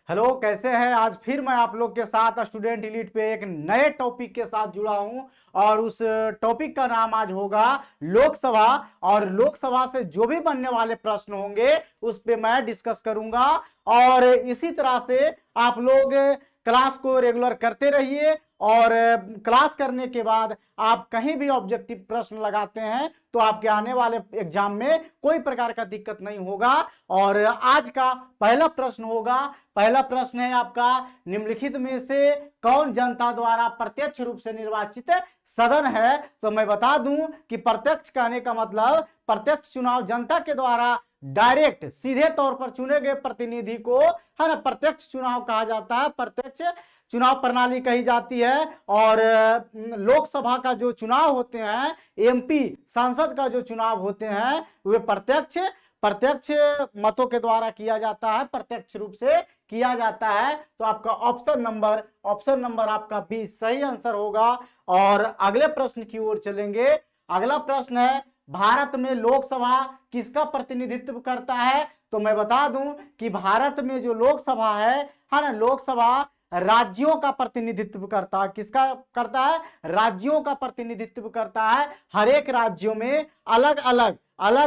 Hello, कैसे हैं? आज फिर मैं आप लोग के साथ स्टूडेंट एलीट पे एक नए टॉपिक के साथ जुड़ा हूं और उस टॉपिक का नाम आज होगा लोकसभा। और लोकसभा से जो भी बनने वाले प्रश्न होंगे उस पे मैं डिस्कस करूंगा। और इसी तरह से आप लोग क्लास को रेगुलर करते रहिए और क्लास करने के बाद आप कहीं भी ऑब्जेक्टिव प्रश्न लगाते हैं तो आपके आने वाले एग्जाम में कोई प्रकार का दिक्कत नहीं होगा। और आज का पहला प्रश्न होगा, पहला प्रश्न है आपका, निम्नलिखित में से कौन जनता द्वारा प्रत्यक्ष रूप से निर्वाचित सदन है? तो मैं बता दूं कि प्रत्यक्ष कहने का मतलब प्रत्यक्ष चुनाव, जनता के द्वारा डायरेक्ट सीधे तौर पर चुने गए प्रतिनिधि को है ना प्रत्यक्ष चुनाव कहा जाता है, प्रत्यक्ष चुनाव प्रणाली कही जाती है। और लोकसभा का जो चुनाव होते हैं, एमपी सांसद का जो चुनाव होते हैं वे प्रत्यक्ष मतों के द्वारा किया जाता है, प्रत्यक्ष रूप से किया जाता है। तो आपका ऑप्शन नंबर आपका बी सही आंसर होगा। और अगले प्रश्न की ओर चलेंगे। अगला प्रश्न है, भारत में लोकसभा किसका प्रतिनिधित्व करता है? तो मैं बता दूं कि भारत में जो लोकसभा है ना, लोकसभा राज्यों का प्रतिनिधित्व करता है। किसका करता है? राज्यों का प्रतिनिधित्व करता है। हर एक राज्यों में अलग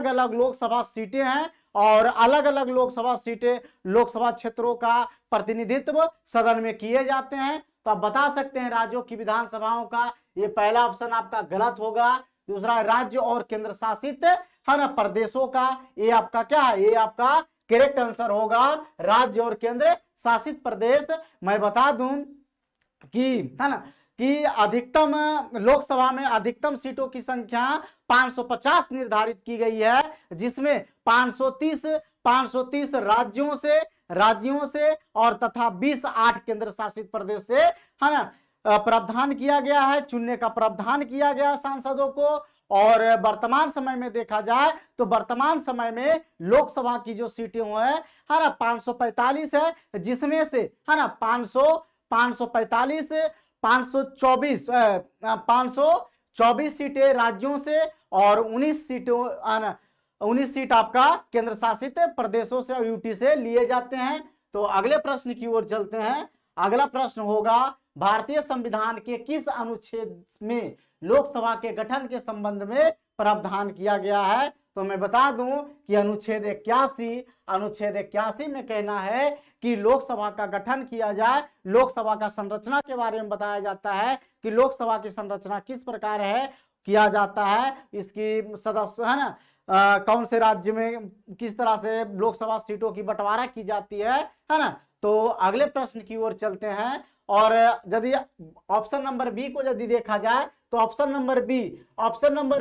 अलग लोकसभा सीटें हैं और अलग अलग लोकसभा सीटें, लोकसभा क्षेत्रों का प्रतिनिधित्व सदन में किए जाते हैं। तो आप बता सकते हैं राज्यों की विधानसभाओं का। ये पहला ऑप्शन आपका गलत होगा। दूसरा, राज्य और केंद्र शासित है ना प्रदेशों का, ये आपका क्या है? ये आपका करेक्ट आंसर होगा, राज्य और केंद्र शासित प्रदेश। मैं बता दूं कि है ना कि अधिकतम लोकसभा में अधिकतम सीटों की संख्या 550 निर्धारित की गई है, जिसमें 530 राज्यों से और तथा 20 8 केंद्र शासित प्रदेश से है ना प्रावधान किया गया है, चुनने का प्रावधान किया गया सांसदों को। और वर्तमान समय में देखा जाए तो वर्तमान समय में लोकसभा की जो सीटें हैं है ना 545 है, जिसमें से है ना 545 524 सीटें राज्यों से और 19 सीट आपका केंद्र शासित प्रदेशों से, यूटी से लिए जाते हैं। तो अगले प्रश्न की ओर चलते हैं। अगला प्रश्न होगा, भारतीय संविधान के किस अनुच्छेद में लोकसभा के गठन के संबंध में प्रावधान किया गया है? तो मैं बता दूं कि अनुच्छेद 81 में कहना है कि लोकसभा का गठन किया जाए। लोकसभा का संरचना के बारे में बताया जाता है कि लोकसभा की संरचना किस प्रकार है, किया जाता है, इसकी सदस्य है ना कौन से राज्य में किस तरह से लोकसभा सीटों की बंटवारा की जाती है ना। तो अगले प्रश्न की ओर चलते हैं। और यदि ऑप्शन नंबर बी को यदि देखा जाए तो ऑप्शन नंबर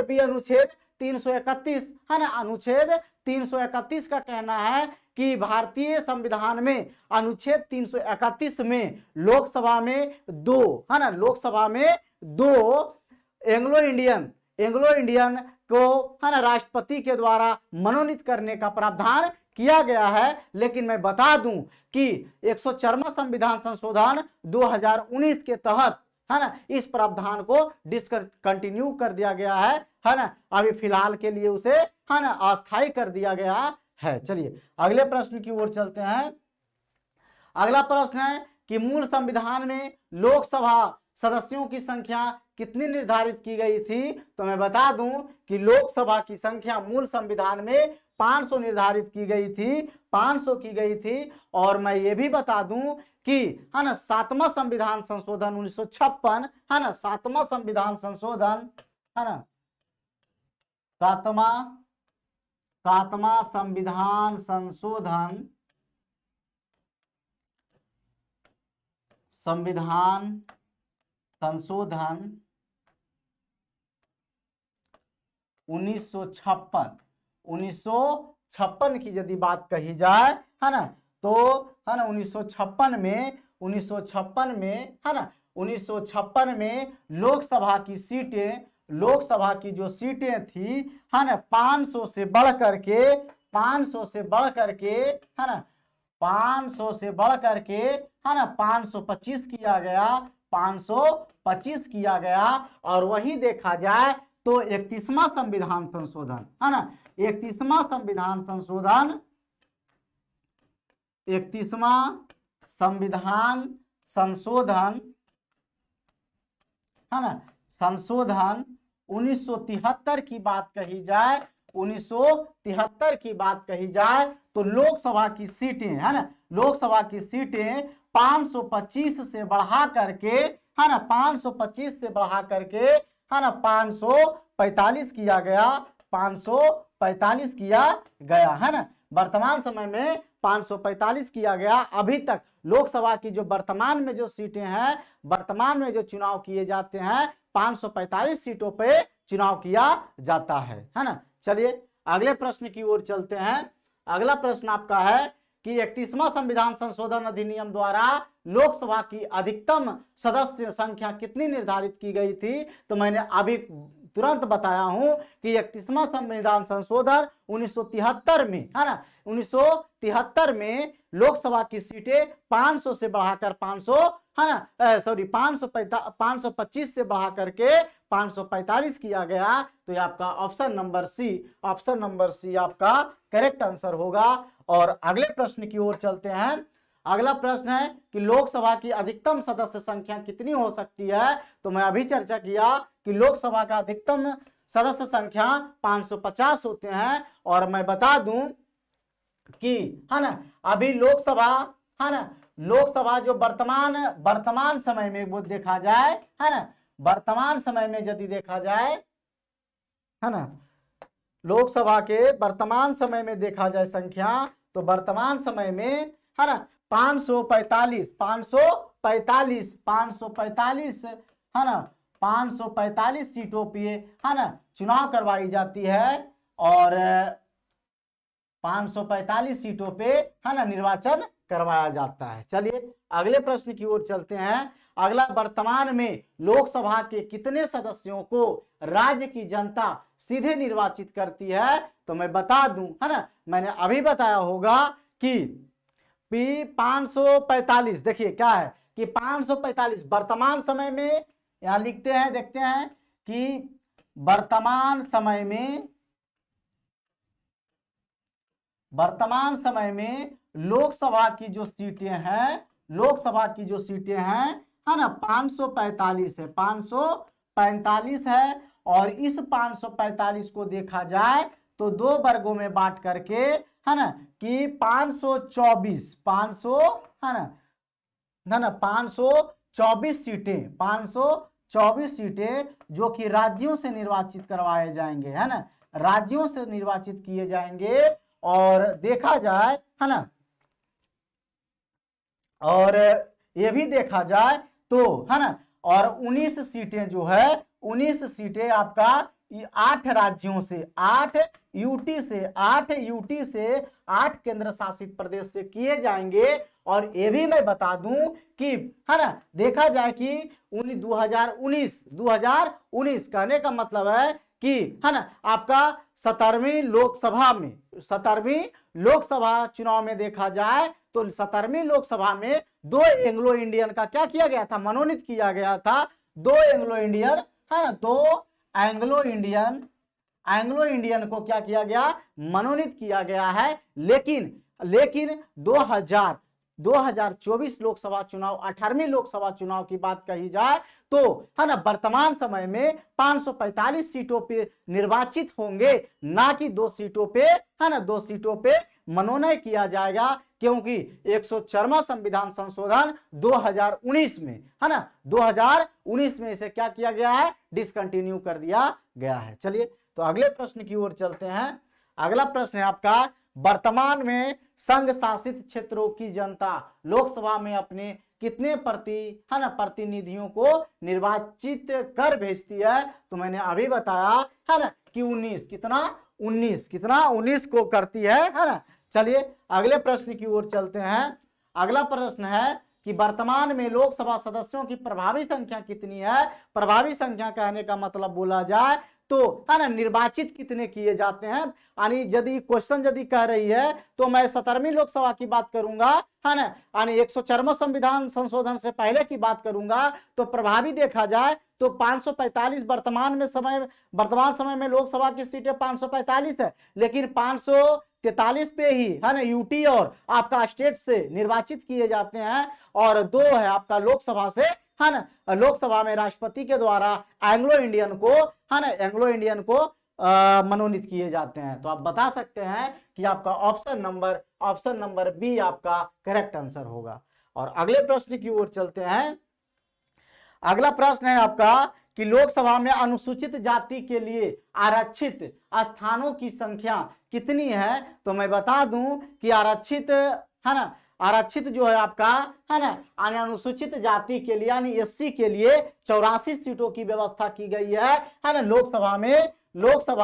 बी अनुच्छेद 331 है ना, अनुच्छेद 331 का कहना है कि भारतीय संविधान में अनुच्छेद 331 में लोकसभा में दो एंग्लो इंडियन को है ना राष्ट्रपति के द्वारा मनोनीत करने का प्रावधान किया गया है। लेकिन मैं बता दूं कि 104वां संविधान संशोधन 2019 के तहत है ना इस प्रावधान को डिसकंटिन्यू कर दिया गया है ना, अभी फिलहाल के लिए उसे है ना अस्थायी कर दिया गया है। चलिए अगले प्रश्न की ओर चलते हैं। अगला प्रश्न है कि मूल संविधान में लोकसभा सदस्यों की संख्या कितनी निर्धारित की गई थी? तो मैं बता दूं कि लोकसभा की संख्या मूल संविधान में 500 निर्धारित की गई थी, 500 की गई थी। और मैं ये भी बता दूं कि है ना 7वां संविधान संशोधन 1956 है ना, 7वां संविधान संशोधन है ना, 7वां संविधान संशोधन 1956 की यदि बात कही जाए है ना, तो है ना 1956 में लोकसभा की जो सीटें थी है ना 500 से बढ़ करके है ना 525 किया गया, 525 किया गया। और वही देखा जाए तो 31वां संविधान संशोधन है ना, 31वां संविधान संशोधन, है ना, संशोधन 1973 की बात कही जाए, 1973 की बात कही जाए तो लोकसभा की सीटें, है ना, लोकसभा की सीटें 525 से बढ़ा करके, है ना, 525 से बढ़ा करके, है ना, 545 किया गया, 545 किया गया, है ना। वर्तमान समय में 545 किया गया। अभी तक लोकसभा की जो वर्तमान में जो सीटें हैं, वर्तमान में जो चुनाव किए जाते हैं, 545 सीटों पे चुनाव किया जाता है ना। चलिए अगले प्रश्न की ओर चलते हैं। अगला प्रश्न आपका है कि 31वां संविधान संशोधन अधिनियम द्वारा लोकसभा की अधिकतम सदस्य संख्या कितनी निर्धारित की गई थी? तो मैंने अभी तुरंत बताया हूं कि 31वां संविधान संशोधन 1973 में, है ना, 1973 में लोकसभा की सीटें 500 से बढ़ाकर 500, है ना, सॉरी 525 से बढ़ा करके 545 किया गया। तो ये आपका ऑप्शन नंबर सी आपका करेक्ट आंसर होगा। और अगले प्रश्न की ओर चलते हैं। अगला प्रश्न है कि लोकसभा की अधिकतम सदस्य संख्या कितनी हो सकती है? तो मैं अभी चर्चा किया कि लोकसभा का अधिकतम सदस्य संख्या 550 होते हैं। और मैं बता दूं कि, है ना, अभी लोकसभा, है ना, लोकसभा जो वर्तमान समय में वो देखा जाए, है ना, वर्तमान समय में यदि देखा जाए, है ना, लोकसभा के वर्तमान समय में देखा जाए संख्या, तो वर्तमान समय में, है ना, 545, है ना, 545 सीटों पे, है ना, चुनाव करवाई जाती है। और 545 सीटों पे, है ना, निर्वाचन करवाया जाता है। चलिए अगले प्रश्न की ओर चलते हैं। अगला, वर्तमान में लोकसभा के कितने सदस्यों को राज्य की जनता सीधे निर्वाचित करती है? तो मैं बता दूं, है ना, मैंने अभी बताया होगा कि 545, देखिए क्या है कि 545 वर्तमान समय में, यहां लिखते हैं, देखते हैं कि वर्तमान समय में लोकसभा की जो सीटें हैं, है ना, 545 है, 545 है। और इस 545 को देखा जाए तो दो वर्गों में बांट करके, है ना, कि 524, 500, है ना, 524 सीटें, 524 सीटें जो कि राज्यों से निर्वाचित करवाए जाएंगे, है ना, राज्यों से निर्वाचित किए जाएंगे। और देखा जाए, है ना, और ये भी देखा जाए तो, है ना, और 19 सीटें जो है, 19 सीटें आपका 8 राज्यों से, 8 यूटी से 8 केंद्र शासित प्रदेश से किए जाएंगे। और ये भी मैं बता दूं कि, है ना, देखा जाए कि 2019 कहने का मतलब है कि, है ना, आपका 17वीं लोकसभा चुनाव में देखा जाए तो 17वीं लोकसभा में 2 एंग्लो इंडियन का क्या किया गया था? मनोनीत किया गया था। 2 एंग्लो इंडियन, है ना, 2 एंग्लो इंडियन को क्या किया गया? मनोनीत किया गया है। लेकिन 2024 लोकसभा चुनाव, 18वीं लोकसभा चुनाव की बात कही जाए तो, है ना, वर्तमान समय में 545 सीटों पे निर्वाचित होंगे, ना कि 2 सीटों पे, है ना, 2 सीटों पे मनोनयन किया जाएगा। क्योंकि 104वां संविधान संशोधन 2019 में, है ना, 2019 में इसे क्या किया गया है? डिसकंटिन्यू कर दिया गया है। चलिए तो अगले प्रश्न की ओर चलते हैं। अगला प्रश्न है आपका, वर्तमान में संघ शासित क्षेत्रों की जनता लोकसभा में अपने कितने प्रतिनिधियों को निर्वाचित कर भेजती है? तो मैंने अभी बताया, है ना, कि 19 को करती है ना। चलिए अगले प्रश्न की ओर चलते हैं। अगला प्रश्न है कि वर्तमान में लोकसभा सदस्यों की प्रभावी संख्या कितनी है? प्रभावी संख्या कहने का मतलब बोला जाए तो है ना निर्वाचित कितने किए जाते हैं। यानी यदि क्वेश्चन यदि कह रही है तो मैं 17वीं लोकसभा की बात करूंगा, है ना, यानी 104वां संविधान संशोधन से पहले की बात करूंगा, तो प्रभावी देखा जाए तो 545 वर्तमान समय में लोकसभा की सीटें 545 है, लेकिन 543 पे ही है ना यूटी और आपका स्टेट से निर्वाचित किए जाते हैं, और 2 है आपका लोकसभा से, है ना, लोकसभा में राष्ट्रपति के द्वारा एंग्लो इंडियन को, है ना, एंग्लो इंडियन को मनोनीत किए जाते हैं। तो आप बता सकते हैं कि आपका ऑप्शन नंबर बी आपका करेक्ट आंसर होगा। और अगले प्रश्न की ओर चलते हैं। अगला प्रश्न है आपका कि लोकसभा में अनुसूचित जाति के लिए आरक्षित स्थानों की संख्या कितनी है। तो मैं बता दूं कि आरक्षित, है ना, आरक्षित जो है आपका, है ना, अनुसूचित जाति के लिए यानी एससी के लिए 84 सीटों की व्यवस्था की गई है ना। लोकसभा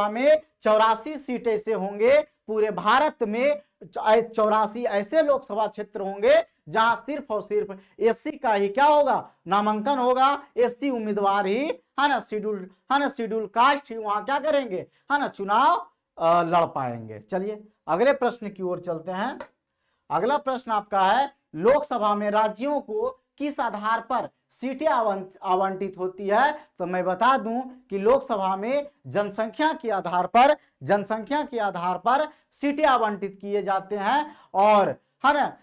में 84 सीटें से होंगे। पूरे भारत में 84 ऐसे लोकसभा क्षेत्र होंगे जहां सिर्फ और सिर्फ एससी का ही क्या होगा, नामांकन होगा। एससी उम्मीदवार ही, है ना, शेड्यूल कास्ट ही वहां क्या करेंगे, है ना, चुनाव लड़ पाएंगे। चलिए अगले प्रश्न की ओर चलते हैं। अगला प्रश्न आपका है लोकसभा में राज्यों को किस आधार पर सीटें आवंटित होती है। तो मैं बता दूं कि लोकसभा में जनसंख्या के आधार पर सीटें आवंटित किए जाते हैं। और है ना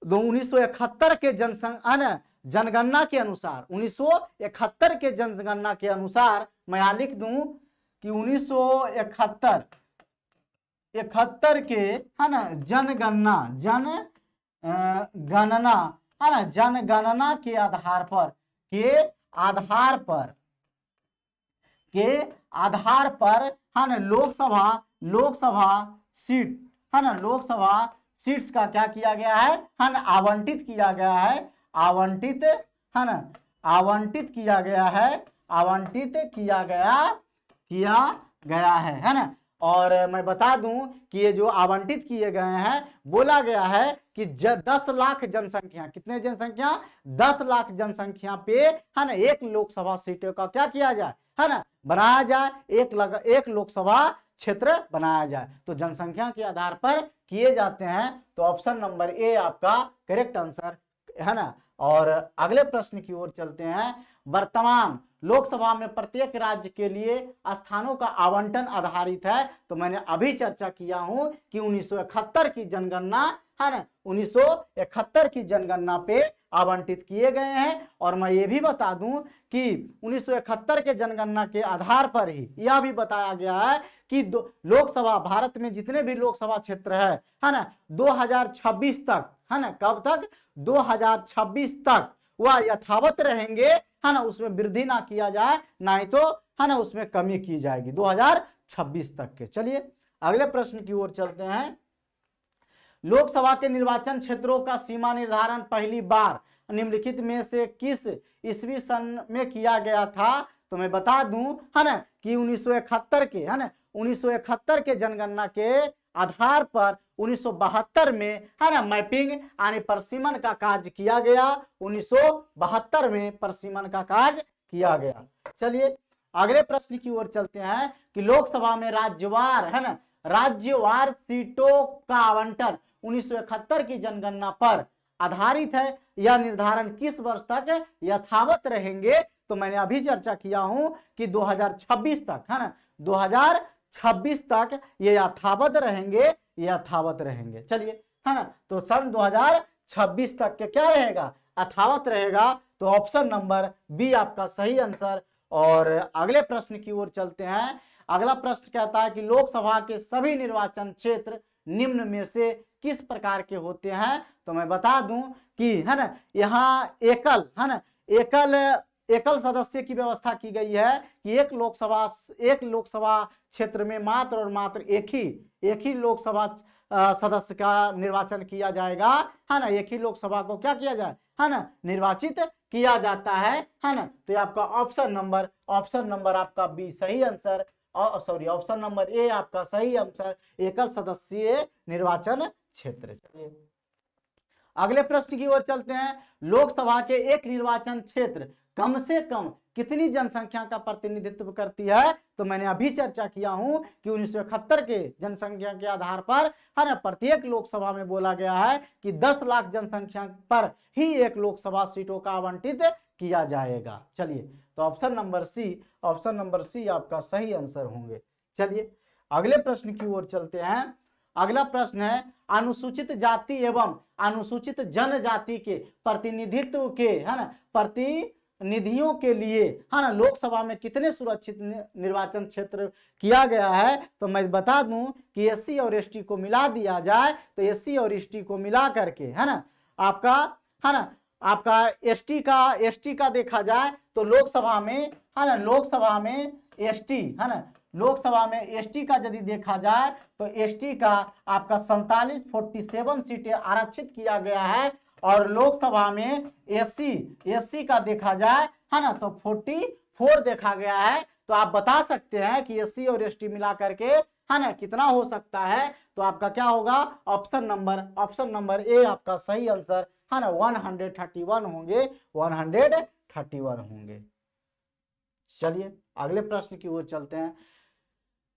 1971 के जनगणना के अनुसार 1971 के जनगणना के अनुसार मैं यहाँ लिख दूं कि 1971 के, है ना, जनगणना के आधार पर है ना लोकसभा सीट, है ना, लोकसभा सीट्स का क्या किया गया है ना, आवंटित किया गया है ना। और मैं बता दूं कि ये जो आवंटित किए गए हैं, बोला गया है कि 10 लाख जनसंख्या, कितने जनसंख्या, 10 लाख जनसंख्या पे, है ना, एक लोकसभा सीटों का क्या किया जाए, है ना, बनाया जाए, एक लोकसभा क्षेत्र बनाया जाए। तो जनसंख्या के आधार पर किए जाते हैं। तो ऑप्शन नंबर ए आपका करेक्ट आंसर है ना। और अगले प्रश्न की ओर चलते हैं। वर्तमान लोकसभा में प्रत्येक राज्य के लिए स्थानों का आवंटन आधारित है। तो मैंने अभी चर्चा किया हूं कि 1971 की जनगणना, है ना, 1971 की जनगणना पे आवंटित किए गए हैं। और मैं ये भी बता दूं कि 1971 के जनगणना के आधार पर ही यह भी बताया गया है कि लोकसभा, भारत में जितने भी लोकसभा क्षेत्र है ना, 2026 तक, है ना, कब तक, 2026 तक वह यथावत रहेंगे, है ना, उसमें वृद्धि ना किया जाए, ना ही तो, है ना, उसमें कमी की जाएगी 2026 तक के। चलिए अगले प्रश्न की ओर चलते हैं। लोकसभा के निर्वाचन क्षेत्रों का सीमा निर्धारण पहली बार निम्नलिखित में से किस ईस्वी सन में किया गया था। तो मैं बता दूं, है ना, कि 1971 के, है ना, 1971 के जनगणना के आधार पर 1972 में, है ना, मैपिंग यानी परसीमन का कार्य किया गया। 1972 में परसीमन का कार्य किया गया। चलिए अगले प्रश्न की ओर चलते हैं कि लोकसभा में राज्यवार, है ना, राज्यवार सीटों का आवंटन 1971 की जनगणना पर आधारित है। यह निर्धारण किस वर्ष तक यथावत रहेंगे। तो मैंने अभी चर्चा किया हूं कि 2026 तक, है ना, 2026 तक ये यथावत रहेंगे। चलिए, है ना, तो सन 2026 तक के क्या रहेगा, यथावत रहेगा। तो ऑप्शन नंबर बी आपका सही आंसर। और अगले प्रश्न की ओर चलते हैं। अगला प्रश्न कहता है कि लोकसभा के सभी निर्वाचन क्षेत्र निम्न में से किस प्रकार के होते हैं। तो मैं बता दूं कि, है ना, यहाँ एकल सदस्य की व्यवस्था की गई है कि एक लोकसभा क्षेत्र में मात्र और मात्र एक ही लोकसभा सदस्य का निर्वाचन किया जाएगा, है ना, एक ही लोकसभा को क्या किया जाए, है ना, निर्वाचित किया जाता है ना। तो आपका ऑप्शन नंबर आपका बी सही answer, sorry option number A आपका सही आंसर, एकल सदस्यीय निर्वाचन क्षेत्र। चलिए अगले प्रश्न की ओर चलते हैं। लोकसभा के एक निर्वाचन क्षेत्र कम से कम कितनी जनसंख्या का प्रतिनिधित्व करती है? तो मैंने अभी चर्चा किया हूं कि 1971 के जनसंख्या के आधार पर है ना प्रत्येक लोकसभा में बोला गया है कि 10 लाख जनसंख्या पर ही एक लोकसभा सीटों का आवंटित किया जाएगा। चलिए, तो ऑप्शन नंबर सी आपका सही आंसर होंगे। चलिए अगले प्रश्न की ओर चलते हैं। अगला प्रश्न है, अनुसूचित जाति एवं अनुसूचित जनजाति के प्रतिनिधित्व के है ना प्रतिनिधियों के लिए है ना लोकसभा में कितने सुरक्षित निर्वाचन क्षेत्र किया गया है? तो मैं बता दूं कि एससी और एसटी को मिला दिया जाए तो एससी और एसटी को मिला करके है ना आपका एसटी का देखा जाए तो लोकसभा में है ना लोकसभा में एसटी का यदि देखा जाए तो एसटी का आपका 47 सीटें आरक्षित किया गया है और लोकसभा में एससी का देखा जाए है ना तो 44 देखा गया है। तो आप बता सकते हैं कि एससी और एसटी मिला करके है ना कितना हो सकता है? तो आपका क्या होगा? ऑप्शन नंबर ए आपका सही आंसर है ना 131 होंगे, 131 होंगे। चलिए अगले प्रश्न की ओर चलते हैं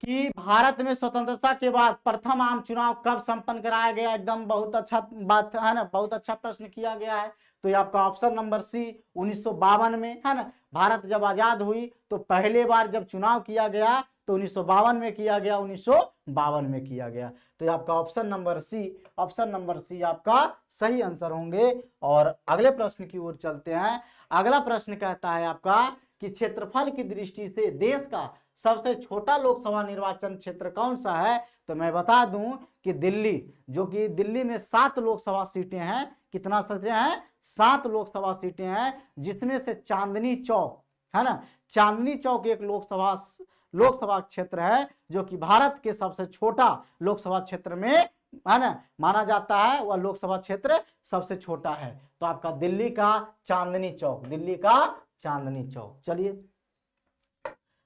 कि भारत में स्वतंत्रता के बाद प्रथम आम चुनाव कब संपन्न कराया गया? एकदम बहुत अच्छा बात है ना, बहुत अच्छा प्रश्न किया गया है। तो ये आपका ऑप्शन नंबर सी 1952 में है ना। भारत जब आजाद हुई तो पहले बार जब चुनाव किया गया तो 1952 में किया गया, 1952 में किया गया। तो ये आपका ऑप्शन नंबर सी आपका सही आंसर होंगे। और अगले प्रश्न की ओर चलते हैं। अगला प्रश्न कहता है आपका कि क्षेत्रफल की दृष्टि से देश का सबसे छोटा लोकसभा निर्वाचन क्षेत्र कौन सा है? तो मैं बता दूं कि दिल्ली, जो कि दिल्ली में 7 लोकसभा सीटें हैं। कितना सीटें हैं? 7 लोकसभा सीटें हैं, जिसमें से चांदनी चौक है ना, चांदनी चौक एक लोकसभा क्षेत्र है जो कि भारत के सबसे छोटा लोकसभा क्षेत्र में है ना माना जाता है। वह लोकसभा क्षेत्र सबसे छोटा है। तो आपका दिल्ली का चांदनी चौक। चलिए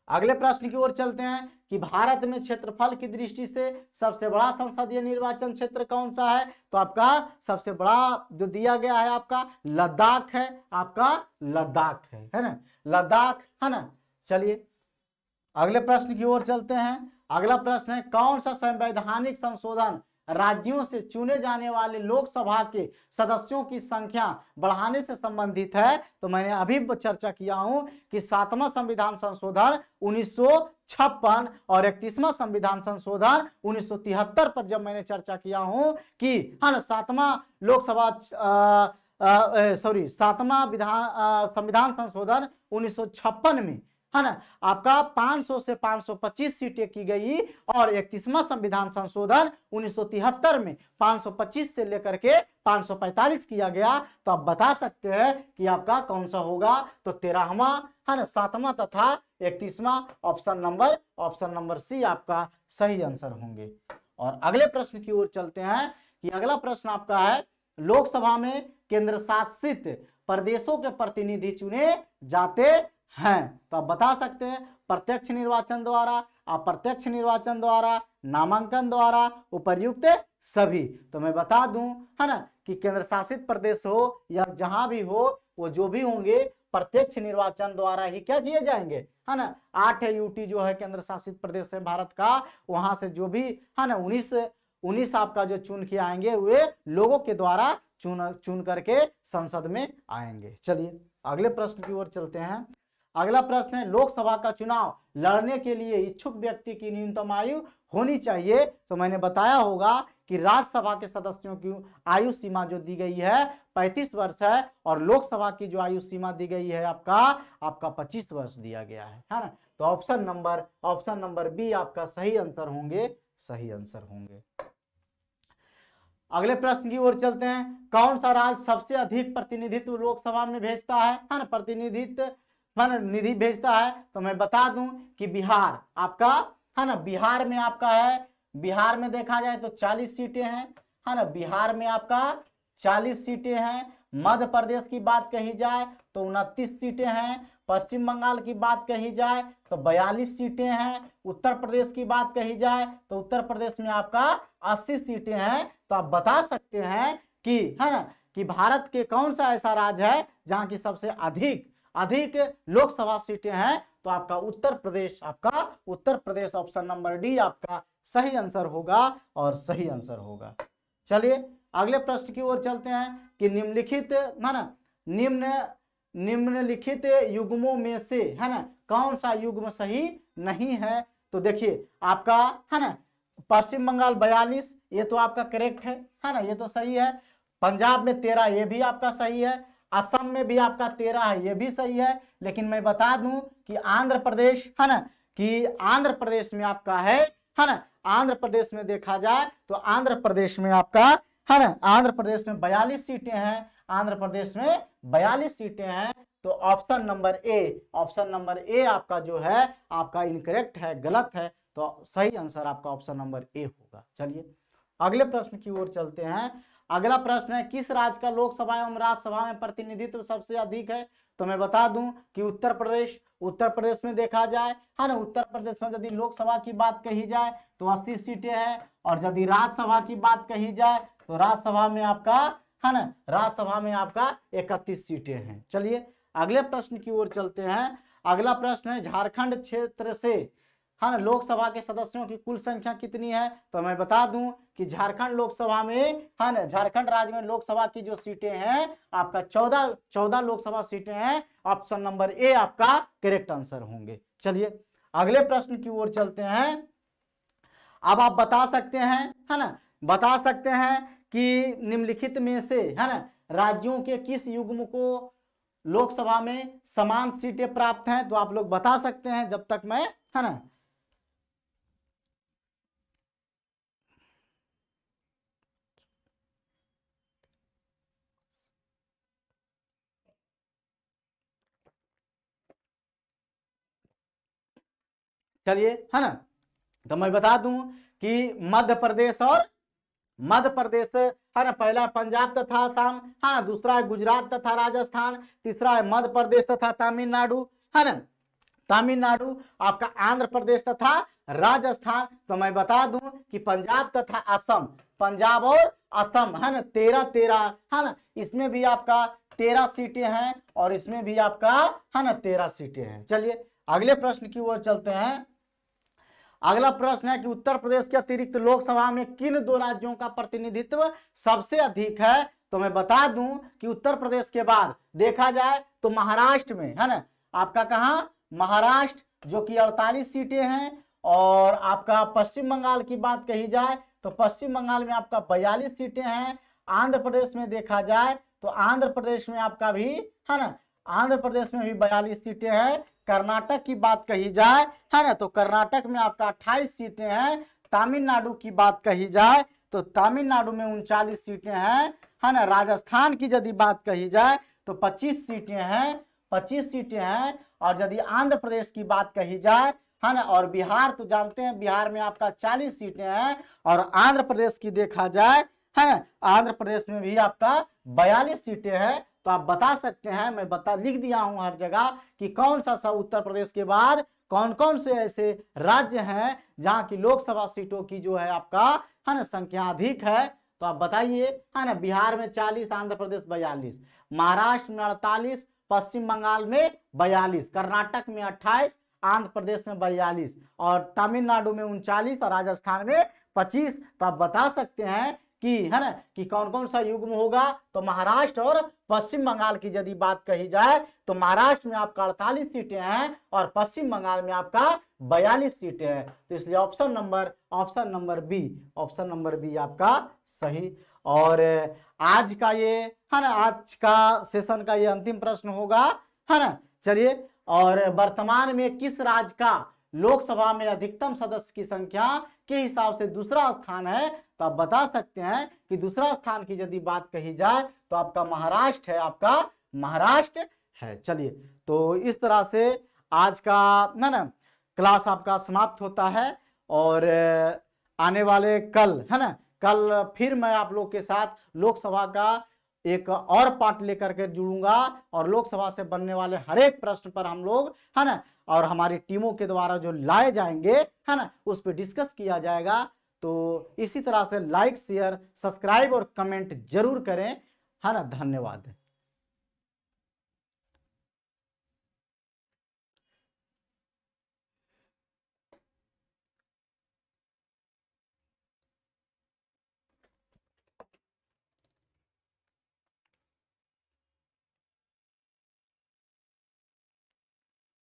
अगले प्रश्न की ओर चलते हैं कि भारत में क्षेत्रफल की दृष्टि से सबसे बड़ा संसदीय निर्वाचन क्षेत्र कौन सा है? तो आपका सबसे बड़ा जो दिया गया है आपका लद्दाख है, है ना, लद्दाख है ना। चलिए अगले प्रश्न की ओर चलते हैं। अगला प्रश्न है, कौन सा संवैधानिक संशोधन राज्यों से चुने जाने वाले लोकसभा के सदस्यों की संख्या बढ़ाने से संबंधित है? तो मैंने अभी चर्चा किया हूं कि 7वां संविधान संशोधन 1956 और 31वां संविधान संशोधन 1973 पर जब मैंने चर्चा किया हूं कि हाँ 7वां संविधान संशोधन 1956 में है ना आपका 500 से 525 सीटें की गई और 31वां संविधान संशोधन 1973 में 525 से लेकर के 545 किया गया। तो आप बता सकते हैं कि आपका कौन सा होगा? तो 13वां है ना, 7वां तथा 31वां। ऑप्शन नंबर सी आपका सही आंसर होंगे। और अगले प्रश्न की ओर चलते हैं कि अगला प्रश्न आपका है, लोकसभा में केंद्र शासित प्रदेशों के प्रतिनिधि चुने जाते हैं। तो आप बता सकते हैं प्रत्यक्ष निर्वाचन द्वारा, अप्रत्यक्ष निर्वाचन द्वारा, नामांकन द्वारा, उपर्युक्त सभी। तो मैं बता दूं है ना कि केंद्र शासित प्रदेश हो या जहां भी हो, वो जो भी होंगे प्रत्यक्ष निर्वाचन द्वारा ही क्या किए जाएंगे है ना। 8 यूटी जो है केंद्र शासित प्रदेश है भारत का, वहां से जो भी है ना 19 आपका जो चुन के आएंगे वे लोगों के द्वारा चुन करके संसद में आएंगे। चलिए अगले प्रश्न की ओर चलते हैं। अगला प्रश्न है, लोकसभा का चुनाव लड़ने के लिए इच्छुक व्यक्ति की न्यूनतम आयु होनी चाहिए। तो मैंने बताया होगा कि राज्यसभा के सदस्यों की आयु सीमा जो दी गई है 35 वर्ष है और लोकसभा की जो आयु सीमा दी गई है आपका 25 वर्ष दिया गया है ना। तो ऑप्शन नंबर बी आपका सही आंसर होंगे। अगले प्रश्न की ओर चलते हैं। कौन सा राज्य सबसे अधिक प्रतिनिधित्व लोकसभा में भेजता है ना, निधि भेजता है? तो मैं बता दूं कि बिहार आपका है ना, बिहार में आपका है, बिहार में देखा जाए तो 40 सीटें हैं है ना, बिहार में आपका 40 सीटें हैं। मध्य प्रदेश की बात कही जाए तो 29 सीटें हैं। पश्चिम बंगाल की बात कही जाए तो 42 सीटें हैं। उत्तर प्रदेश की बात कही जाए तो उत्तर प्रदेश में आपका 80 सीटें हैं। तो आप बता सकते हैं कि है ना कि भारत के कौन सा ऐसा राज्य है जहां की सबसे अधिक अधिक लोकसभा सीटें हैं, तो आपका उत्तर प्रदेश, आपका Uttar Pradesh option number D आपका सही आंसर होगा और सही आंसर होगा। चलिए अगले प्रश्न की ओर चलते हैं कि निम्नलिखित है ना, निम्नलिखित युग्मों में से है ना कौन सा युग्म सही नहीं है। तो देखिए आपका है ना पश्चिम बंगाल 42, ये तो आपका करेक्ट है ना, ये तो सही है। पंजाब में 13, ये भी आपका सही है। असम में भी आपका 13 है, ये भी सही है। लेकिन मैं बता दूं कि आंध्र प्रदेश है ना, कि आंध्र प्रदेश में आपका है ना, आंध्र प्रदेश में देखा जाए तो आंध्र प्रदेश में आपका है ना, आंध्र प्रदेश में 42 सीटें हैं, आंध्र प्रदेश में 42 सीटें हैं। तो option number A, option number A आपका जो है आपका इनकरेक्ट है, गलत है। तो सही आंसर आपका ऑप्शन नंबर ए होगा। चलिए अगले प्रश्न की ओर चलते हैं। अगला प्रश्न है किस राज्य का लोकसभा एवं राज्यसभा में प्रतिनिधित्व सबसे अधिक है। तो मैं बता दूं कि उत्तर प्रदेश, उत्तर प्रदेश में देखा जाए है ना, उत्तर प्रदेश में यदि लोकसभा की बात कही जाए तो 80 सीटें हैं, और यदि राज्यसभा की बात कही जाए तो राज्यसभा में आपका है ना, राज्यसभा में आपका 31 सीटें हैं। चलिए अगले प्रश्न की ओर चलते हैं। अगला प्रश्न है झारखंड क्षेत्र से है ना लोकसभा के सदस्यों की कुल संख्या कितनी है। तो मैं बता दूं कि झारखंड लोकसभा में है ना, झारखंड राज्य में लोकसभा की जो सीटें हैं आपका 14 लोकसभा सीटें हैं। ऑप्शन नंबर ए आपका करेक्ट आंसर होंगे। चलिए अगले प्रश्न की ओर चलते हैं। अब आप बता सकते हैं है ना, बता सकते हैं कि निम्नलिखित में से है ना राज्यों के किस युग्म को लोकसभा में समान सीटें प्राप्त हैं। तो आप लोग बता सकते हैं जब तक मैं है ना, चलिए है ना, तो मैं बता दूं कि मध्य प्रदेश और मध्य प्रदेश है ना, पहला पंजाब तथा असम है ना, दूसरा है गुजरात तथा राजस्थान, तीसरा है मध्य प्रदेश तथा तमिलनाडु है ना, तमिलनाडु आपका आंध्र प्रदेश तथा राजस्थान। तो मैं बता दूं कि पंजाब तथा असम, पंजाब और असम है ना 13 है ना, इसमें भी आपका 13 सीटें हैं और इसमें भी आपका है ना 13 सीटें हैं। चलिए अगले प्रश्न की ओर चलते हैं। अगला प्रश्न है कि उत्तर प्रदेश के अतिरिक्त लोकसभा में किन दो राज्यों का प्रतिनिधित्व सबसे अधिक है। तो मैं बता दूं कि उत्तर प्रदेश के बाद देखा जाए तो महाराष्ट्र में है ना, आपका कहां महाराष्ट्र जो कि 48 सीटें हैं, और आपका पश्चिम बंगाल की बात कही जाए तो पश्चिम बंगाल में आपका 42 सीटें हैं। आंध्र प्रदेश में देखा जाए तो आंध्र प्रदेश में आपका भी है ना, आंध्र प्रदेश में भी 42 सीटें हैं। कर्नाटक की बात कही जाए है ना, तो कर्नाटक में आपका 28 सीटें हैं। तमिलनाडु की बात कही जाए तो तमिलनाडु में 39 सीटें हैं है ना। राजस्थान की यदि बात कही जाए तो 25 सीटें हैं, 25 सीटें हैं। और यदि आंध्र प्रदेश की बात कही जाए है ना, और बिहार तो जानते हैं बिहार में आपका 40 सीटें हैं। और आंध्र प्रदेश की देखा जाए है ना, आंध्र प्रदेश में भी आपका 42 सीटें हैं। तो आप बता सकते हैं, मैं लिख दिया हूं हर जगह कि कौन सा उत्तर प्रदेश के बाद कौन कौन से ऐसे राज्य हैं जहां की लोकसभा सीटों की जो है आपका है ना संख्या अधिक है। तो आप बताइए है ना, बिहार में 40, आंध्र प्रदेश 42, महाराष्ट्र में 48, पश्चिम बंगाल में 42, कर्नाटक में 28, आंध्र प्रदेश में 42 और तमिलनाडु में 39 और राजस्थान में 25। तो आप बता सकते हैं कि है ना कि कौन कौन सा युग्म होगा। तो महाराष्ट्र और पश्चिम बंगाल की यदि बात कही जाए तो महाराष्ट्र में आपका 48 सीटें हैं और पश्चिम बंगाल में आपका 42 सीटें हैं। तो इसलिए ऑप्शन नंबर बी आपका सही। और आज का ये है ना, आज का सेशन का ये अंतिम प्रश्न होगा है ना। चलिए, और वर्तमान में किस राज्य का लोकसभा में अधिकतम सदस्य की संख्या के हिसाब से दूसरा स्थान है। तो आप बता सकते हैं कि दूसरा स्थान की यदि बात कही जाए तो आपका महाराष्ट्र है, आपका महाराष्ट्र है। चलिए, तो इस तरह से आज का ना क्लास आपका समाप्त होता है। और आने वाले कल है ना, कल फिर मैं आप लोग के साथ लोकसभा का एक और पार्ट लेकर के जुड़ूंगा और लोकसभा से बनने वाले हर एक प्रश्न पर हम लोग है ना, और हमारी टीमों के द्वारा जो लाए जाएंगे है ना, उस पर डिस्कस किया जाएगा। तो इसी तरह से लाइक, शेयर, सब्सक्राइब और कमेंट जरूर करें है ना। धन्यवाद।